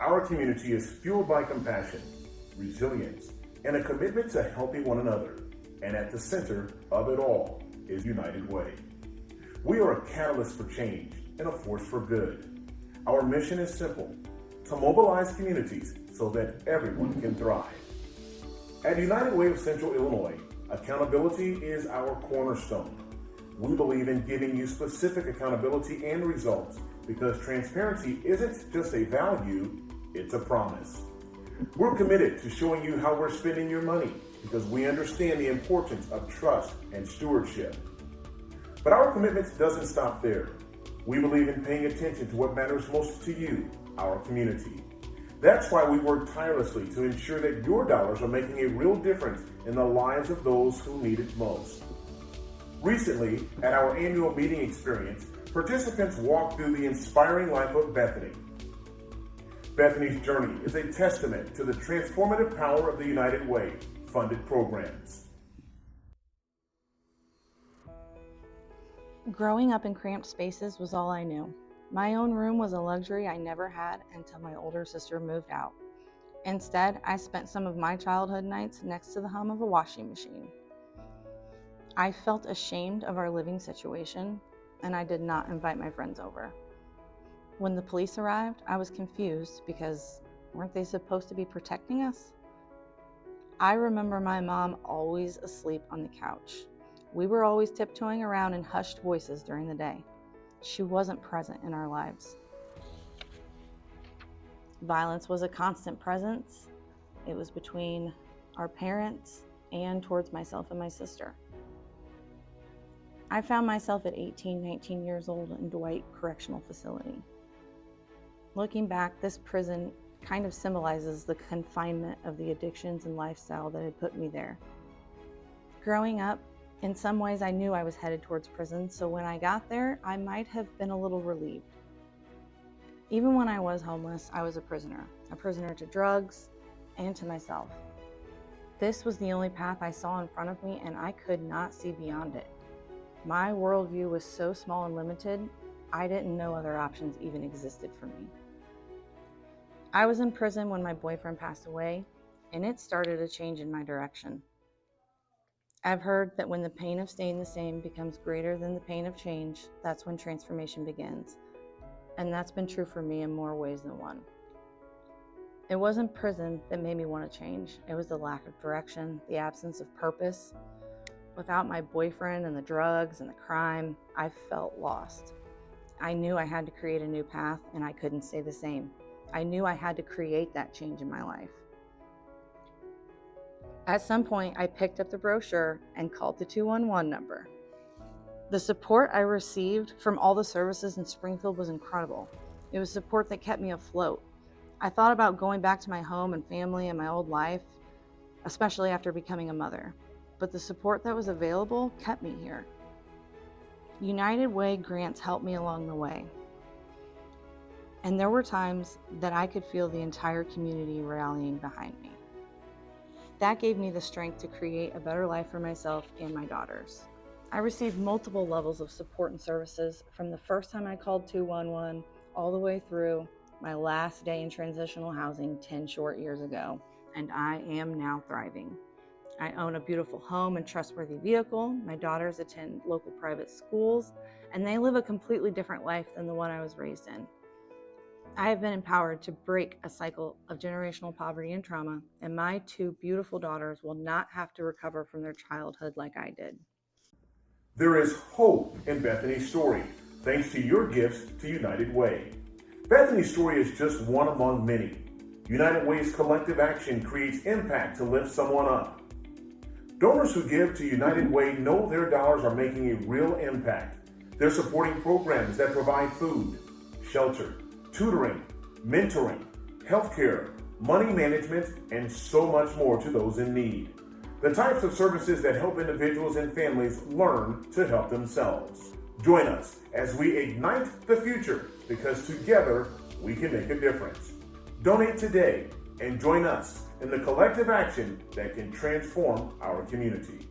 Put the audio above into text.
Our community is fueled by compassion, resilience, and a commitment to helping one another. And at the center of it all is United Way. We are a catalyst for change and a force for good. Our mission is simple: to mobilize communities so that everyone can thrive. At United Way of Central Illinois, accountability is our cornerstone. We believe in giving you specific accountability and results because transparency isn't just a value, it's a promise. We're committed to showing you how we're spending your money because we understand the importance of trust and stewardship. But our commitment doesn't stop there. We believe in paying attention to what matters most to you, our community. That's why we work tirelessly to ensure that your dollars are making a real difference in the lives of those who need it most. Recently, at our annual meeting experience, participants walked through the inspiring life of Bethany. Bethany's journey is a testament to the transformative power of the United Way funded programs. Growing up in cramped spaces was all I knew. My own room was a luxury I never had until my older sister moved out. Instead, I spent some of my childhood nights next to the hum of a washing machine. I felt ashamed of our living situation, and I did not invite my friends over. When the police arrived, I was confused because weren't they supposed to be protecting us? I remember my mom always asleep on the couch. We were always tiptoeing around in hushed voices during the day. She wasn't present in our lives. Violence was a constant presence. It was between our parents and towards myself and my sister. I found myself at 18, 19 years old in Dwight Correctional Facility. Looking back, this prison kind of symbolizes the confinement of the addictions and lifestyle that had put me there. Growing up, in some ways I knew I was headed towards prison, so when I got there, I might have been a little relieved. Even when I was homeless, I was a prisoner to drugs and to myself. This was the only path I saw in front of me, and I could not see beyond it. My worldview was so small and limited, I didn't know other options even existed for me. I was in prison when my boyfriend passed away, and it started a change in my direction. I've heard that when the pain of staying the same becomes greater than the pain of change, that's when transformation begins. And that's been true for me in more ways than one. It wasn't prison that made me want to change. It was the lack of direction, the absence of purpose. Without my boyfriend and the drugs and the crime, I felt lost. I knew I had to create a new path, and I couldn't stay the same. I knew I had to create that change in my life. At some point, I picked up the brochure and called the 211 number. The support I received from all the services in Springfield was incredible. It was support that kept me afloat. I thought about going back to my home and family and my old life, especially after becoming a mother. But the support that was available kept me here. United Way grants helped me along the way. And there were times that I could feel the entire community rallying behind me. That gave me the strength to create a better life for myself and my daughters. I received multiple levels of support and services from the first time I called 211 all the way through my last day in transitional housing 10 short years ago, and I am now thriving. I own a beautiful home and trustworthy vehicle. My daughters attend local private schools, and they live a completely different life than the one I was raised in. I have been empowered to break a cycle of generational poverty and trauma, and my two beautiful daughters will not have to recover from their childhood like I did. There is hope in Bethany's story, thanks to your gifts to United Way. Bethany's story is just one among many. United Way's collective action creates impact to lift someone up. Donors who give to United Way know their dollars are making a real impact. They're supporting programs that provide food, shelter, tutoring, mentoring, healthcare, money management, and so much more to those in need. The types of services that help individuals and families learn to help themselves. Join us as we ignite the future, because together we can make a difference. Donate today and join us in the collective action that can transform our community.